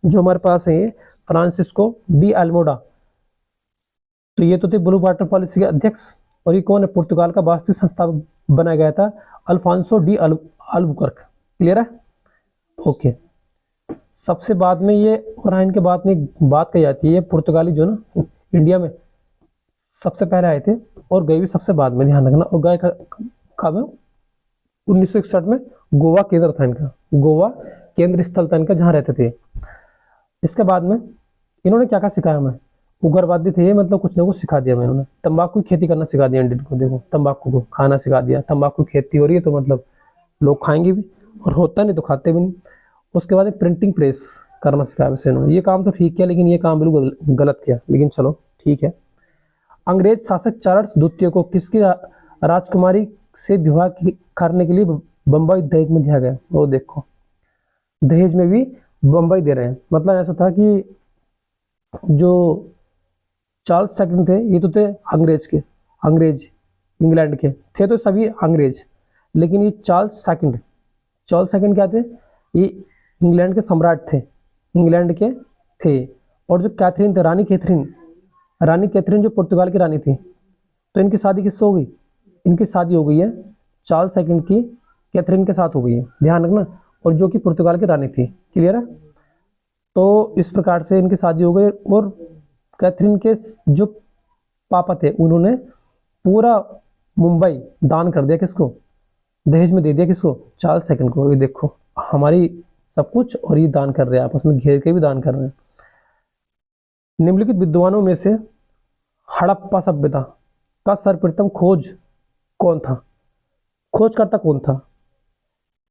जो हमारे पास है, ये फ्रांसिस्को डी अल्मोडा, तो ये तो थे ब्लू वाटर पॉलिसी के अध्यक्ष। और ये कौन है, पुर्तगाल का वास्तविक संस्थापक बनाया गया था, अल्फांसो डी अल्बुकर्क। क्लियर है, ओके। सबसे बाद में ये ओराइन के बाद में एक बात कही जाती है, ये पुर्तगाली जो ना इंडिया में सबसे पहले आए थे और गए भी सबसे बाद में। ध्यान रखना। और गए कब, 1961 में गोवा केंद्र था इनका, गोवा केंद्र स्थल था इनका, जहाँ रहते थे। इसके बाद में इन्होंने क्या क्या सिखाया हमें, उग्रवादी थे ये, मतलब कुछ ना कुछ सिखा दिया हमें इन्होंने। तंबाकू की खेती करना सिखा दिया इंडियन को, देखो तंबाकू को खाना सिखा दिया। तंबाकू की खेती हो रही है तो मतलब लोग खाएंगे भी, और होता नहीं तो खाते भी नहीं। उसके बाद एक प्रिंटिंग प्रेस करना सिखाया वैसे इन्होंने। ये काम तो ठीक किया, लेकिन ये काम बिल्कुल गलत किया, लेकिन चलो ठीक है। अंग्रेज शासक चार्ल्स द्वितीय को किसकी राजकुमारी से विवाह करने के लिए बम्बई दहेज में दिया गया। वो देखो, दहेज में भी बम्बई दे रहे हैं। मतलब ऐसा था कि जो चार्ल्स सेकंड थे, ये तो थे अंग्रेज के, अंग्रेज इंग्लैंड के थे तो सभी अंग्रेज, लेकिन ये चार्ल्स सेकंड क्या थे, ये इंग्लैंड के सम्राट थे, इंग्लैंड के थे। और जो कैथरीन थे, रानी कैथरीन जो पुर्तगाल की रानी थी, तो इनकी शादी किससे हो गई, इनकी शादी हो गई है चार्ल्स सेकंड की कैथरीन के साथ हो गई है। ध्यान रखना। और जो कि पुर्तगाल की रानी थी। क्लियर है। तो इस प्रकार से इनकी शादी हो गई, और कैथरीन के जो पापा थे, उन्होंने पूरा मुंबई दान कर दिया, किसको, दहेज में दे दिया, किसको, चार्ल्स सेकंड को। ये देखो, हमारी सब कुछ और ये दान कर रहे हैं, आपस में घेर के भी दान कर रहे हैं। निम्नलिखित विद्वानों में से हड़प्पा सभ्यता का सर्वप्रथम खोज कौन था, खोजकर्ता कौन था।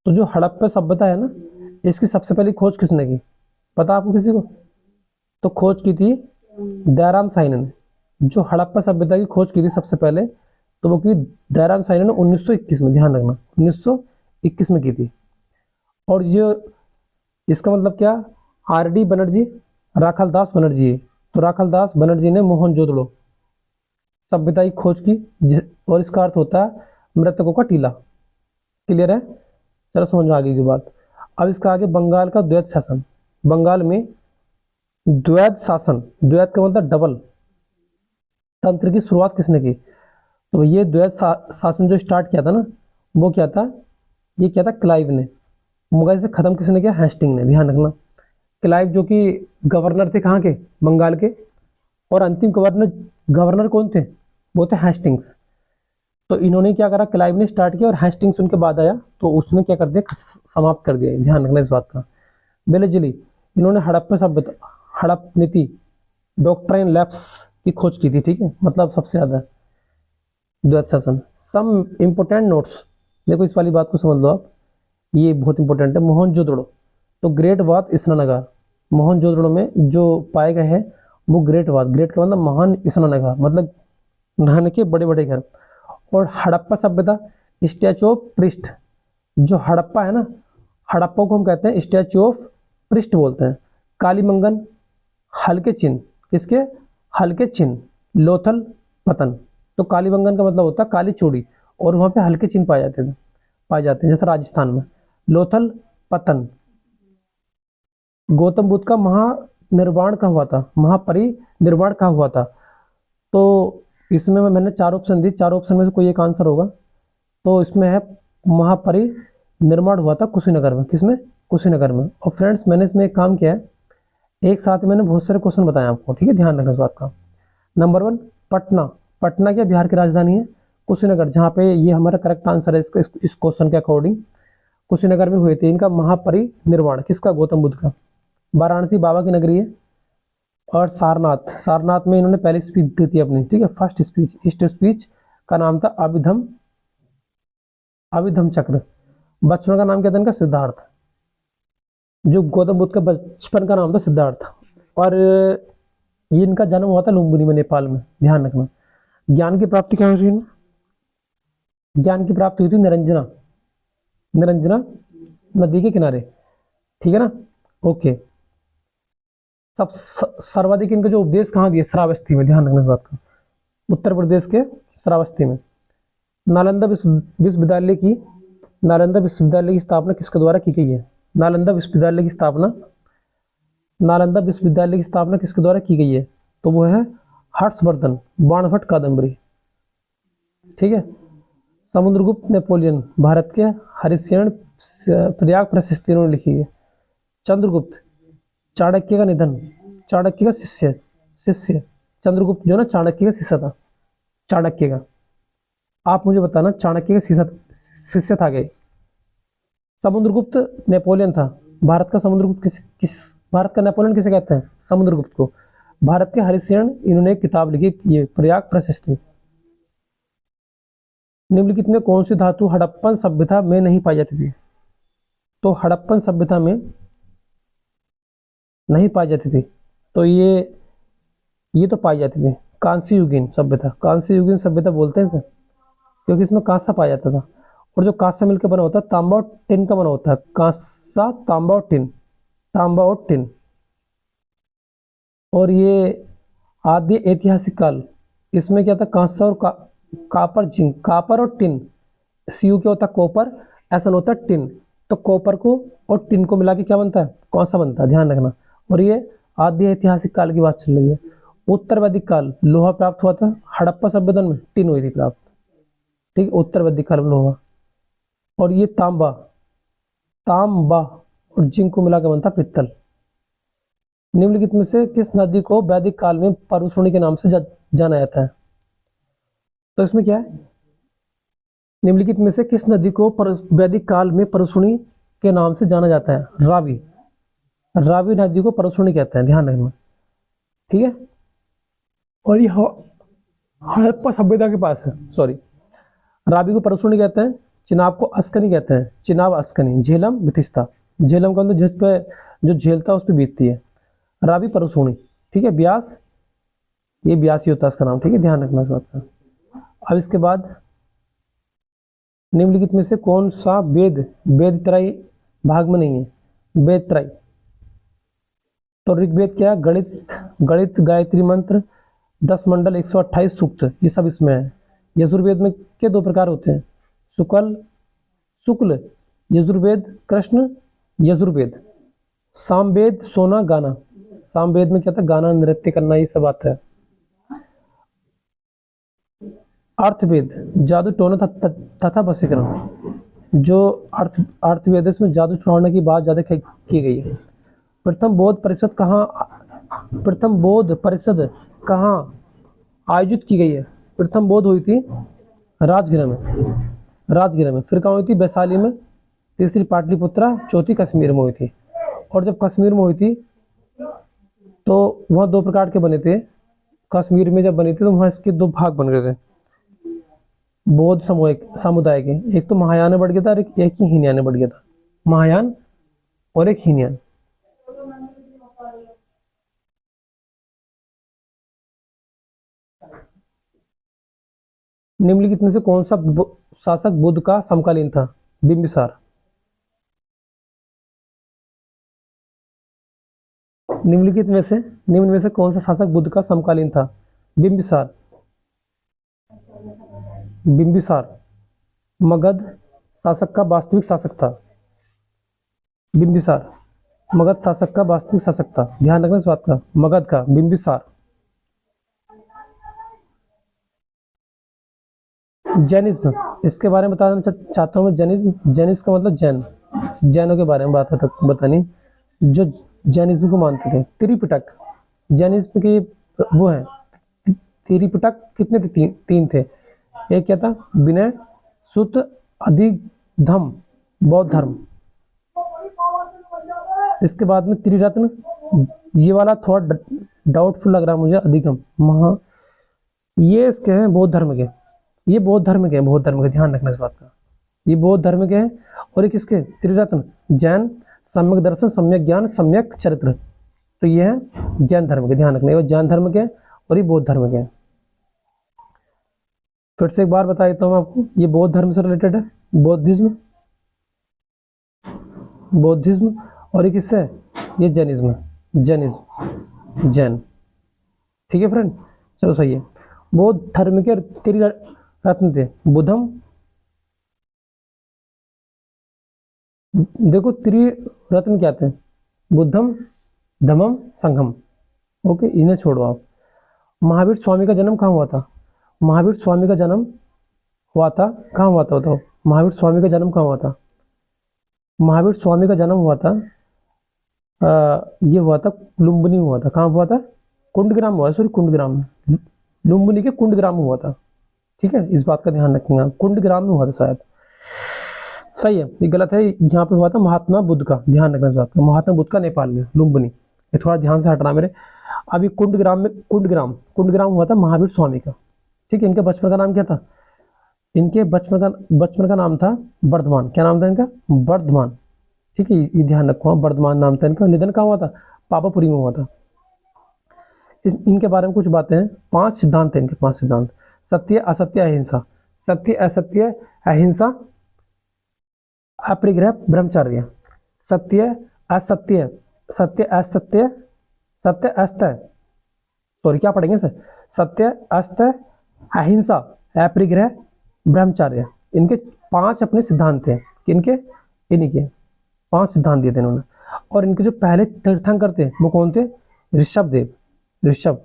तो जो हड़प्पा सभ्यता है ना, इसकी सबसे पहली खोज किसने की, पता आपको किसी को। तो खोज की थी दयाराम साहनी ने। जो हड़प्पा सभ्यता की खोज की थी सबसे पहले, तो वो की दयाराम साहनी ने 1921 में। ध्यान रखना, 1921 में की थी। और ये इसका मतलब क्या, आर डी बनर्जी, राखालदास बनर्जी। तो राखालदास बनर्जी ने मोहनजोदड़ो सभ्यता की खोज की, और इसका अर्थ होता है मृतकों का टीला। क्लियर है, चलो समझ में आ गई की बात। अब इसका आगे बंगाल का द्वैत शासन। बंगाल में द्वैत शासन, द्वैत का मतलब डबल तंत्र की शुरुआत किसने की। तो ये द्वैत शासन जो स्टार्ट किया था ना, वो क्या था, ये क्या था, क्लाइव ने। मुगल से खत्म किसने किया, हेस्टिंग ने। ध्यान रखना। क्लाइव जो कि गवर्नर थे कहाँ के, बंगाल के, और अंतिम गवर्नर कौन थे, वो थे हेस्टिंग्स। तो इन्होंने क्या करा, क्लाइव ने स्टार्ट किया और हेस्टिंग्स उनके बाद आया, तो उसने क्या कर दिया, समाप्त कर दिया। ध्यान रखना इस बात का। बेलेजली, इन्होंने हड़प्पा सभ्यता, हड़प नीति, डॉक्ट्राइन लैप्स की खोज की थी। ठीक है, मतलब सबसे ज्यादा द्वैत शासन। सम इंपोर्टेंट नोट्स, देखो इस वाली बात को समझ लो आप, ये बहुत इंपॉर्टेंट है। मोहनजोदड़ो, तो ग्रेट बाथ स्नानागार, मोहनजोदड़ो में जो पाए गए हैं वो ग्रेट बाथ, ग्रेट का मतलब महान स्नानागार, मतलब नहाने के बड़े बड़े घर। और हड़प्पा सभ्यता, स्टैचू ऑफ प्रिस्ट, जो हड़प्पा है ना, हड़प्पा को हम कहते हैं स्टैचू ऑफ प्रिस्ट बोलते हैं। कालीमंगन, हल्के चिन्ह, किसके, हल्के चिन्ह, लोथल पतन। तो कालीमंगन का मतलब होता है काली चूड़ी, और वहां पे हल्के चिन्ह पाए जाते हैं, जैसे राजस्थान में। लोथल पतन, गौतम बुद्ध का महानिर्वाण का हुआ था, महापरिनिर्वाण का हुआ था। तो इसमें मैंने 4 ऑप्शन दी, 4 ऑप्शन में से कोई एक आंसर होगा। तो इसमें है महापरिनिर्वाण हुआ था कुशीनगर में, किसमें, कुशीनगर में। और फ्रेंड्स, मैंने इसमें एक काम किया है, एक साथ मैंने बहुत सारे क्वेश्चन बताए आपको, ठीक है, ध्यान रखना इस बात का। नंबर 1, पटना, पटना क्या बिहार की राजधानी है, कुशीनगर, जहाँ पे ये हमारा करेक्ट आंसर है इसका, इस क्वेश्चन के अकॉर्डिंग। कुशीनगर में हुए थे इनका महापरिनिर्वाण, किसका, गौतम बुद्ध का। वाराणसी बाबा की नगरी है। और सारनाथ, सारनाथ में इन्होंने पहली स्पीच दी थी अपनी, ठीक है, फर्स्ट स्पीच। इस स्पीच का नाम था अभिधम चक्र। बचपन का नाम क्या था इनका? सिद्धार्थ। जो गौतम बुद्ध का बचपन का नाम था सिद्धार्थ। और ये इनका जन्म हुआ था लुम्बिनी में, नेपाल में, ध्यान रखना। ज्ञान की प्राप्ति क्या हुई थी इन्हें? ज्ञान की प्राप्ति हुई थी निरंजना, निरंजना नदी के किनारे, ठीक है ना। ओके। सब सर्वाधिक इनका जो उपदेश कहाँ दिए? श्रावस्ती में, ध्यान रखना इस बात का। उत्तर प्रदेश के श्रावस्ती में। नालंदा विश्वविद्यालय की, नालंदा विश्वविद्यालय की स्थापना किसके द्वारा की गई है? नालंदा विश्वविद्यालय की स्थापना, नालंदा विश्वविद्यालय की स्थापना किसके द्वारा की गई है? तो वो है हर्षवर्धन बाणभट्ट कादम्बरी, ठीक है। समुद्रगुप्त नेपोलियन भारत के हरिशयन प्रयाग प्रशस्ति इन्होंने लिखी है। चंद्रगुप्त चाणक्य का निधन, चाणक्य का शिष्य, शिष्य चंद्रगुप्त जो ना चाणक्य का शिष्य था, चाणक्य का। आप मुझे बताना चाणक्य का शिष्य था क्या? समुद्रगुप्त नेपोलियन था। भारत का समुद्रगुप्त किस भारत का नेपोलियन किसे कहते हैं? समुद्रगुप्त को। भारत के हरिशयन इन्होंने एक किताब लिखी, ये प्रयाग प्रशस्ति। निम्नलिखित में कौन सी धातु हड़प्पन सभ्यता में नहीं पाई जाती थी? तो हड़प्पन सभ्यता में नहीं पाई जाती थी, तो ये तो पाई जाती थी। कांस्य युगीन सभ्यता, कांस्य युगीन सभ्यता बोलते हैं इसे, क्योंकि इसमें कांसा पाया जाता था। और जो कांसा मिलकर बना होता है, तांबा और टिन का बना होता है। कांसा, तांबा और टिन, तांबा और टिन। और ये आद्य ऐतिहासिक काल, इसमें क्या था? कांसा और कापर, जिंक, कापर और टिन। सीयू क्या होता है? कॉपर। ऐसा होता है टिन। तो कॉपर को और टिन को मिला के क्या बनता है? कौन सा बनता है, ध्यान रखना। और ये आद्य ऐतिहासिक काल की बात चल रही है। उत्तर वैदिक काल लोहा प्राप्त हुआ था, हड़प्पा सभ्यता में टिन हुई थी प्राप्त, ठीक। उत्तर वैदिक काल में लोहा। और ये तांबा, तांबा और जिंक को मिलाकर बनता पित्तल। निम्नलिखित में से किस नदी को वैदिक काल में परुष्णी के नाम से जाना जाता है? तो इसमें क्या है? निम्नलिखित में से किस नदी को वैदिक काल में परुष्णी के नाम से जाना जाता है? रावी, रावी नदी को परुष्णी कहते हैं, ध्यान रखना, ठीक है। और ये हड़प्पा सभ्यता के पास है, सॉरी। रावी को परुष्णी कहते हैं, चिनाब को अस्कनी कहते हैं, चिनाब अस्कनी। झेलम विथिस्ता, झेलम का मतलब जिस पे जो झेलता है उस पर बीतती है। रावी परुष्णी, ठीक है। ब्यास, ये ब्यास ही होता है इसका नाम, ठीक है, ध्यान रखना इस बात का। अब इसके बाद निम्नलिखित में से कौन सा वेद वेद त्रय भाग में नहीं है? वेद त्रय, तो ऋग्वेद क्या है? गणित, गणित, गायत्री मंत्र, 10 मंडल, 128 सूक्त, ये सब इसमें है। यजुर्वेद में के 2 प्रकार होते हैं, शुक्ल, शुक्ल यजुर्वेद, कृष्ण यजुर्वेद। सामवेद सोना गाना, सामवेद में क्या था? गाना, नृत्य करना, ये सब आता है। अर्थवेद जादू टोना तथा वशीकरण, जो अर्थवेद है इसमें जादू टोना की बात ज्यादा की गई है। प्रथम बौद्ध परिषद कहाँ, प्रथम बौद्ध परिषद कहाँ आयोजित की गई है? प्रथम बौद्ध हुई थी राजगृह में, राजगृह में। फिर कहाँ हुई थी? वैशाली में। तीसरी पाटलिपुत्रा, चौथी कश्मीर में हुई थी। और जब कश्मीर में हुई थी तो वहाँ 2 प्रकार के बने थे। कश्मीर में जब बने थे तो वहाँ इसके 2 भाग बन गए थे बौद्ध समुदाय के। एक तो महायान में बढ़ गया था और एक ही हीनयान में बढ़ गया था। महायान और एक हीनयान। निम्नलिखित में से कौन सा शासक बुद्ध का समकालीन था? बिंबिसार। निम्न में से कौन सा शासक बुद्ध का समकालीन था? बिंबिसार, बिंबिसार मगध शासक का वास्तविक शासक था। बिंबिसार मगध शासक का वास्तविक शासक था, ध्यान रखना इस बात का। मगध का बिंबिसार। जैनिज्म, इसके बारे में बताना चाहता हूँ मैं। जैनिज्म, जैनिज्म का मतलब जैन, जैनों के बारे में बात बतानी, जो जैनिज्म को मानते थे। त्रिपिटक, जैनिज्म के वो है। त्रिपिटक कितने थे? 3 थे। एक क्या था? विनय, सुत, अधिगम, बौद्ध धर्म। इसके बाद में त्रिरत्न, ये वाला थोड़ा डाउटफुल लग रहा है मुझे। अधिगम, महा, ये इसके हैं बौद्ध धर्म के, ये बौद्ध धर्म के, बौद्ध धर्म के, ध्यान रखना इस बात का। ये बौद्ध धर्म के हैं। और ये किसके? त्रिरत्न, जैन, सम्यक दर्शन, सम्यक ज्ञान, सम्यक चरित्र। तो ये है जैन धर्म के, ध्यान रखना, ये जैन धर्म के और ये बौद्ध धर्म के। फिर से एक बार बता देता हूँ आपको, ये बौद्ध धर्म से रिलेटेड है, बौद्धिज्म, बौद्धिज्म। और ये किससे है? ये जैनिज्म, जैनिज्म, जैन। ठीक है फ्रेंड, चलो सही है। बौद्ध धर्म के त्रिरत्न थे, बुद्धम, देखो त्रिरत्न क्या थे? बुद्धम, धम्मम, संघम। ओके, इन्हें छोड़ो आप। महावीर स्वामी का जन्म कहाँ हुआ था? महावीर स्वामी का जन्म हुआ था, कहाँ हुआ था बताओ? महावीर स्वामी का जन्म कहाँ हुआ था? महावीर स्वामी का जन्म हुआ था, ये हुआ था लुम्बिनी में हुआ था। कहाँ हुआ था? कुंडग्राम हुआ, सॉरी कुंडग्राम में, लुम्बिनी के कुंडग्राम में हुआ था। ठीक है, इस बात का ध्यान रखना, कुंडग्राम में हुआ था शायद। सही है, ये गलत है, यहाँ पे हुआ था महात्मा बुद्ध का, ध्यान रखना इस बात का, महात्मा बुद्ध का नेपाल में, लुम्बिनी। ये थोड़ा ध्यान से हटना मेरे। अभी कुंडग्राम में, कुंडग्राम हुआ था महावीर स्वामी का। ठीक है, इनके बचपन का नाम क्या था? इनके बचपन का नाम था वर्धमान। क्या नाम था इनका? वर्धमान। ठीक है, ये ध्यान रखो, वर्धमान नाम था इनका। निधन कहाँ हुआ था? पावापुरी में हुआ था। इनके बारे में कुछ बातें हैं। 5 सिद्धांत हैं इनके, 5 सिद्धांत। सत्य, असत्य, अहिंसा। सत्य, असत्य, अहिंसा, अपरिग्रह, ब्रह्मचर्य। सत्य, असत्य, सत्य, असत्य, सत्य, अस्त्य, सॉरी क्या पढ़ेंगे सर? सत्य, अस्त्य, अहिंसा, अपरिग्रह, ब्रह्मचर्य। इनके 5 अपने सिद्धांत हैं। किनके? इन्हीं के 5 सिद्धांत दिए थे इन्होंने। और इनके जो पहले तीर्थंकर थे वो कौन थे? ऋषभ देव, ऋषभ।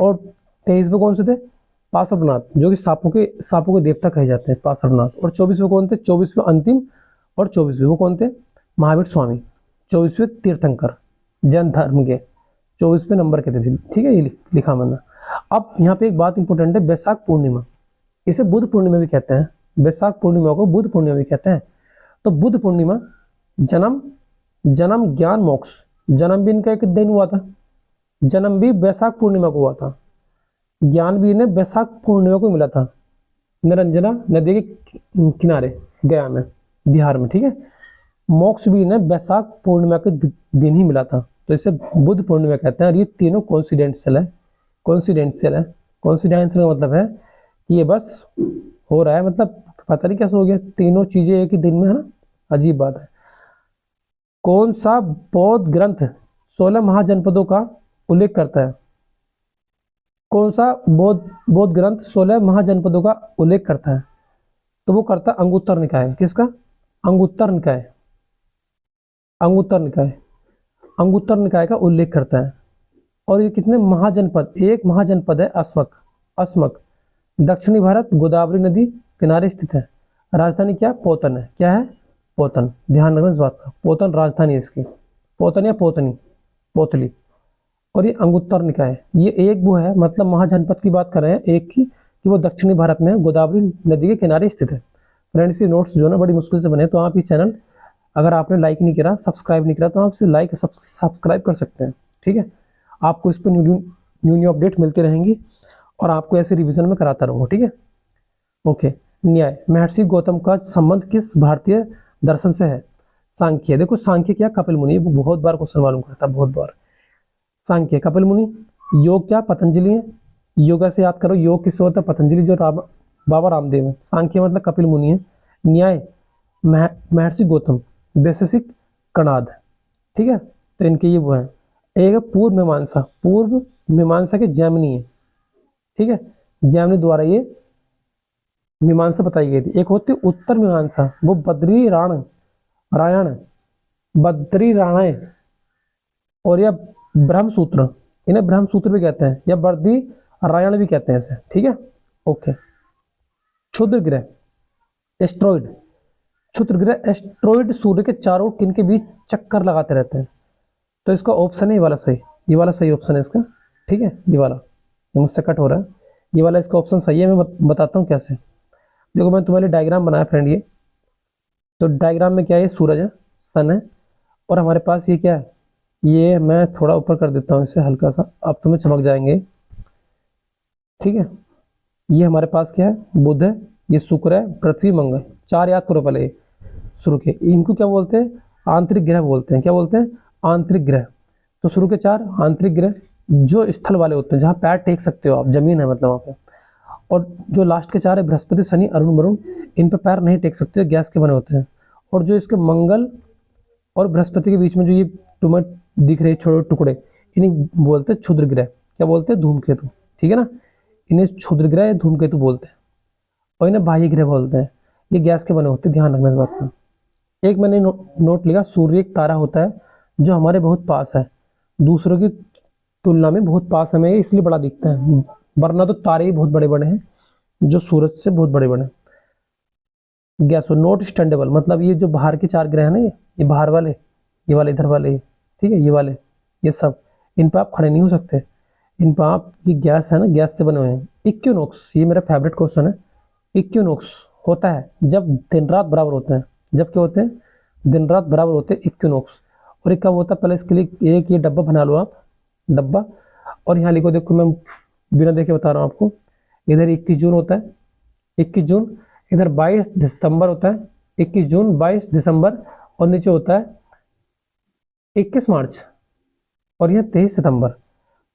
और 23वें कौन से थे? पार्श्वनाथ, जो कि सांपों के देवता कहे जाते हैं, पार्श्वनाथ। और 24वें कौन थे? 24वें अंतिम और 24वें वो कौन थे? महावीर स्वामी, 24वें तीर्थंकर, जैन धर्म के 24वें नंबर के थे। ठीक है, ये लिखा मैंने। अब यहाँ पे एक बात इंपॉर्टेंट है, वैशाख पूर्णिमा, इसे बुद्ध पूर्णिमा भी कहते हैं। वैशाख पूर्णिमा को बुद्ध पूर्णिमा भी कहते हैं। तो बुद्ध पूर्णिमा, जन्म, ज्ञान, मोक्ष। जन्म भी इनका एक दिन हुआ था, जन्म भी वैशाख पूर्णिमा को हुआ था। ज्ञान भी इन्हें वैशाख पूर्णिमा को मिला था, निरंजना नदी के किनारे, गया में, बिहार में। ठीक है, मोक्ष भी इन्हें वैशाख पूर्णिमा के दिन ही मिला था। तो इसे बुद्ध पूर्णिमा कहते हैं। और ये तीनों कोइंसिडेंशियल है, कोइंसिडेंशियल है। कोइंसिडेंशियल का मतलब है कि ये बस हो रहा है, मतलब पता नहीं कैसे हो गया, तीनों चीजें एक ही दिन में, है ना, अजीब बात है। कौन सा बौद्ध ग्रंथ 16 महाजनपदों का उल्लेख करता है? कौन सा बौद्ध ग्रंथ 16 महाजनपदों का उल्लेख करता है? तो वो करता है अंगुत्तर निकाय। किसका? अंगुत्तर निकाय, अंगुत्तर निकाय, अंगुत्तर निकाय का उल्लेख करता है। और ये कितने महाजनपद? एक महाजनपद है अस्मक, अस्मक, दक्षिणी भारत, गोदावरी नदी किनारे स्थित है। राजधानी क्या? पोतन है। क्या है? पोतन। ध्यान रखना इस बात का, पोतन राजधानी है इसकी, पोतन या पोतनी, पोतली। और ये अंगुत्तर निकाय, ये एक वो है, मतलब महाजनपद की बात कर रहे हैं एक की, कि वो दक्षिणी भारत में गोदावरी नदी के किनारे स्थित है। फ्रेंड्स, ये नोट्स जो है बड़ी मुश्किल से बने, तो आप ये चैनल अगर आपने लाइक नहीं करा, सब्सक्राइब नहीं करा, तो आप इसे लाइक सब्सक्राइब कर सकते हैं। ठीक है, आपको इस पर न्यू अपडेट मिलते रहेंगी और आपको ऐसे रिवीजन में कराता रहूँगा। ठीक है, ओके। न्याय, महर्षि गौतम का संबंध किस भारतीय दर्शन से है? सांख्य। देखो सांख्य क्या? कपिल मुनि, बहुत बार क्वेश्चन मालूम करता, बहुत बार। सांख्य, कपिल मुनि। योग क्या? पतंजलि है। योगा से याद करो, योग किससे होता है? पतंजलि, जो बाबा रामदेव है। सांख्य मतलब कपिल मुनि है। न्याय, महर्षि गौतम। वैशेषिक, कणाद। ठीक है, तो इनके ये वो है। एक है पूर्व मीमांसा, पूर्व मीमांसा के जैमिनी है। ठीक है, जैमिनी द्वारा ये मीमांसा बताई गई थी। एक होती उत्तर मीमांसा, वो बद्री रायण, बद्री रायण। और यह ब्रह्म सूत्र, इन्हें ब्रह्म सूत्र भी कहते हैं, या बद्री रायण भी कहते हैं इसे। ठीक है, ओके। क्षुद्र ग्रह, एस्ट्रॉइड, क्षुद्र ग्रह एस्ट्रॉइड सूर्य के चारों किन के बीच चक्कर लगाते रहते हैं? तो इसका ऑप्शन है ये वाला सही, ये वाला सही ऑप्शन है इसका। ठीक है, ये वाला, ये मुझसे कट हो रहा है, ये वाला इसका ऑप्शन सही है। मैं बताता हूँ कैसे। देखो मैं तुम्हारे डायग्राम बनाया फ्रेंड, ये तो डायग्राम में क्या है? सूरज है, सन है, और हमारे पास ये क्या है? ये मैं थोड़ा ऊपर कर देता हूँ इसे हल्का सा, अब तुम्हें चमक जाएंगे। ठीक है, ये हमारे पास क्या है? बुध है, ये शुक्र है, पृथ्वी, मंगल, 4 याद करो पहले शुरू के। इनको क्या बोलते हैं? आंतरिक ग्रह बोलते हैं। क्या बोलते हैं? आंतरिक ग्रह। तो शुरू के 4 आंतरिक ग्रह जो स्थल वाले होते हैं, जहाँ पैर टेक सकते हो आप, जमीन है मतलब वहाँ पे। और जो लास्ट के 4 है बृहस्पति, शनि, अरुण, वरुण, इन पे पैर नहीं टेक सकते, गैस के बने होते हैं। और जो इसके मंगल और बृहस्पति के बीच में जो ये तुम्हें दिख रहे छोटे टुकड़े, इन्हें बोलते हैं क्षुद्र ग्रह। क्या बोलते हैं? धूमकेतु। ठीक है ना, इन्हें क्षुद्र ग्रह या धूमकेतु बोलते हैं। और इन्हें बाह्य ग्रह बोलते हैं। ये गैस के बने होते हैं, ध्यान रखना इस बात का। एक मैंने नोट लिया, सूर्य एक तारा होता है जो हमारे बहुत पास है, दूसरों की तुलना में बहुत पास हमें, इसलिए बड़ा दिखता है, वरना तो तारे ही बहुत बड़े बड़े हैं जो सूरज से बहुत बड़े बड़े। गैस नॉट स्टैंडेबल, मतलब ये जो बाहर के 4 ग्रह हैं ना, ये बाहर वाले, ये वाले इधर वाले, ठीक है, ये वाले, ये सब, इन पर आप खड़े नहीं हो सकते। इन पर आप, ये गैस है ना, गैस से बने हुए हैं। इक्विनोक्स, ये मेरा फेवरेट क्वेश्चन है। इक्विनोक्स होता है जब दिन रात बराबर होते हैं। जब क्या होते हैं? दिन रात बराबर होते हैं, इक्विनोक्स। और एक कब होता है? पहले इसके लिए एक ये डब्बा बना लो आप, डब्बा, और यहाँ लिखो, देखो मैं बिना देखे बता रहा हूँ आपको। इधर 21 जून होता है, 21 जून, इधर 22 दिसंबर होता है, 21 जून 22 दिसंबर, और नीचे होता है 21 मार्च, और यह 23 सितंबर।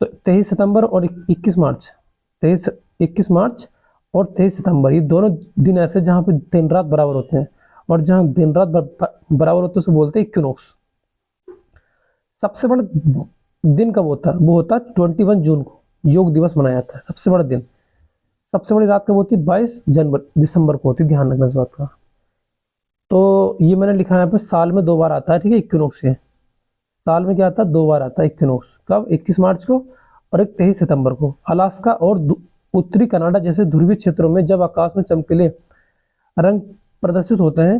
तो 23 सितंबर और 21 मार्च, 21 मार्च और 23 सितंबर, ये दोनों दिन ऐसे जहाँ पे दिन रात बराबर होते हैं, और जहाँ दिन रात बराबर होते हैं उसे बोलते हैं इक्विनोक्स। सबसे बड़ा दिन कब होता है? वो होता है 21 जून को, योग दिवस मनाया जाता है, सबसे बड़ा दिन। सबसे बड़ी रात कब होती है? 22 दिसंबर को होती है, ध्यान रखना इस बात का। तो ये मैंने लिखा है यहाँ पे, साल में 2 बार आता है, ठीक है, इक्विनोक्स ये। साल में क्या आता है? 2 बार आता है इक्विनोक्स। कब? 21 मार्च को और एक 23 सितंबर को। अलास्का और उत्तरी कनाडा जैसे ध्रुवीय क्षेत्रों में जब आकाश में चमकीले रंग प्रदर्शित होते हैं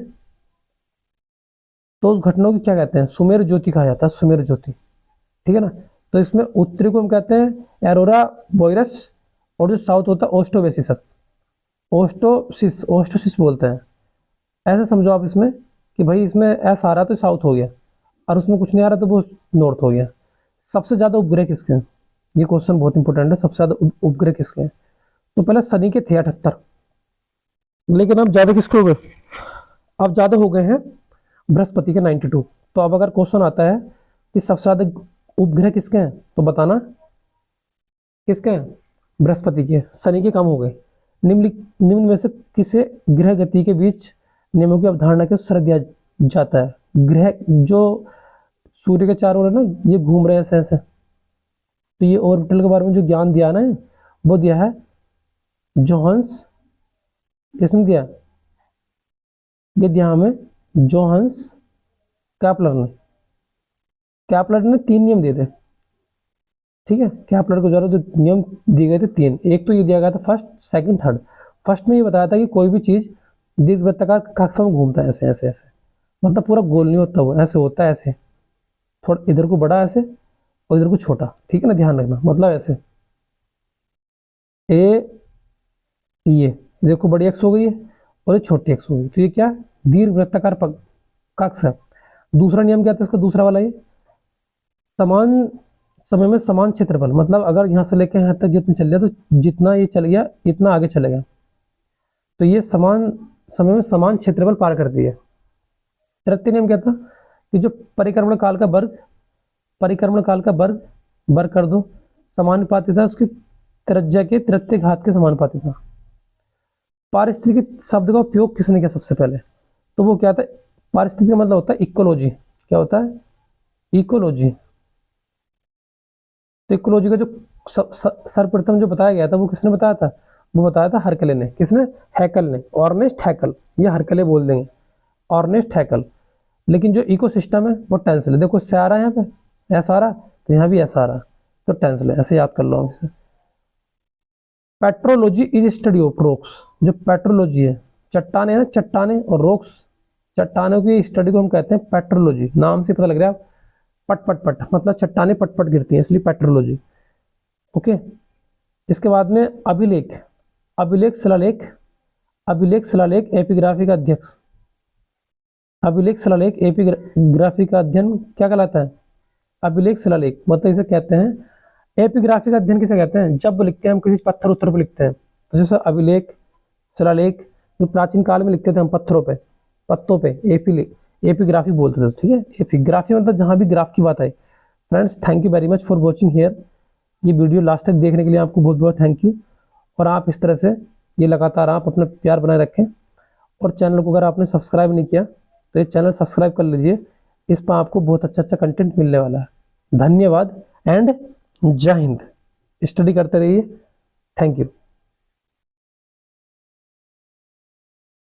तो उस घटना को क्या कहते हैं? सुमेर ज्योति कहा जाता है, सुमेर ज्योति। ठीक है ना। तो इसमें उत्तरी को हम कहते हैं एरोरा बोइरस, और जो साउथ होता है ओस्टोवेसिस, ओस्टोसिस बोलते हैं। ऐसे समझो आप इसमें कि भाई इसमें एस आ रहा तो साउथ हो गया, और उसमें कुछ नहीं आ रहा तो वो नॉर्थ हो गया। सबसे ज्यादा उपग्रह किसके हैं? ये क्वेश्चन बहुत इंपॉर्टेंट है। सबसे ज्यादा उपग्रह किसके हैं? तो पहले शनि के थे 78, लेकिन अब ज्यादा किसके हो गए? अब ज्यादा हो गए हैं बृहस्पति के 92। तो अब अगर क्वेश्चन आता है कि सबसे ज्यादा उपग्रह किसके हैं, तो बताना किसके हैं? बृहस्पति के। शनि के कम हो गए। निम्न में से किसे ग्रह गति के बीच नियमों की अवधारणा के उत्तर दिया जाता है? ग्रह जो सूर्य के चारों ओर है ना, ये घूम रहे हैं ऐसे ऐसे, तो ये ऑर्बिटल के बारे में जो ज्ञान दिया ना, वो दिया है जोहान्स, किसने दिया? ये दिया हमें जोहान्स कैपलर ने। कैपलर ने 3 नियम दिए थे, ठीक है। कैपलर के द्वारा जो नियम दिए गए थे 3, एक तो ये दिया गया था फर्स्ट, सेकंड, थर्ड। फर्स्ट में ये बताया था कि कोई भी चीज दीर्घवृत्ताकार कक्षा में घूमता है, ऐसे ऐसे ऐसे, मतलब पूरा गोल नहीं होता, वो ऐसे होता है, ऐसे थोड़ा इधर को बड़ा ऐसे और इधर को छोटा, ठीक है ना, ध्यान रखना, मतलब ऐसे ए, ये देखो बड़ी एक्स हो गई है और ये छोटी एक्स हो गई, तो ये क्या? दीर्घवृत्ताकार कक्ष है। दूसरा नियम क्या था इसका? दूसरा वाला, ये समान समय में समान क्षेत्रफल, मतलब अगर यहाँ से लेकर यहाँ तक जितना चल गया, तो जितना ये चल गया इतना आगे चलेगा, तो ये समान समय में समान क्षेत्रफल पार करती है। तृतीय नियम क्या था? कि जो परिक्रमण काल का वर्ग, परिक्रमण काल का वर्ग वर्ग कर दो, समानुपाती था उसकी त्रिज्या के तृतीय घात के समानुपाती था। पारिस्थितिकी शब्द का उपयोग किसने किया सबसे पहले? तो वो क्या था? पारिस्थितिकी का मतलब होता है इकोलॉजी। क्या होता है? इकोलॉजी। तो इकोलॉजी का जो सर्वप्रथम जो बताया गया था, वो किसने बताया था? वो बताया था हरकले ने। किसने? हैकल ने, ऑर्नेस्ट हैकल, ये हरकले बोल देंगे, ऑर्नेस्ट हैकल। लेकिन जो इकोसिस्टम है वो टेंसल है। देखो से आ रहा है, यहाँ पे ऐसा आ रहा, तो यहाँ भी ऐसा आ रहा, तो टेंसल है, ऐसे याद कर लो आप इसे। Petrology is study of rocks. जो पेट्रोलॉजी है, चट्टाने है, चट्टाने और रॉक्स, चट्टानों की स्टडी को हम कहते हैं पेट्रोलॉजी। नाम से पता लग रहा है, पट पट पट, मतलब चट्टाने पट पट गिरती हैं, इसलिए पेट्रोलॉजी। ओके। इसके बाद में अभिलेख, अभिलेख शिलालेख, अभिलेख शिलालेख एपिग्राफी का अध्यक्ष, अभिलेख शिलालेख एपिग्राफी का अध्ययन क्या कहलाता है? अभिलेख शिलालेख, मतलब इसे कहते हैं एपिग्राफी का अध्ययन। किसे कहते हैं? जब लिखते हैं हम किसी पत्थर उत्तर पर लिखते हैं, तो जैसे अभिलेख शिलालेख, जो प्राचीन काल में लिखते थे हम पत्थरों पे, पत्तों पे, एपीग्राफी बोलते थे, ठीक है। एपीग्राफी मतलब जहाँ भी ग्राफ की बात है। Friends, thank you very much for watching here. ये वीडियो लास्ट तक देखने के लिए आपको बहुत बहुत थैंक यू। और आप इस तरह से ये लगातार आप अपना प्यार बनाए रखें। और चैनल को अगर आपने सब्सक्राइब नहीं किया तो ये चैनल सब्सक्राइब कर लीजिए। इस पर आपको बहुत अच्छा अच्छा कंटेंट मिलने वाला है। धन्यवाद एंड जय हिंद। स्टडी करते रहिए। Thank you.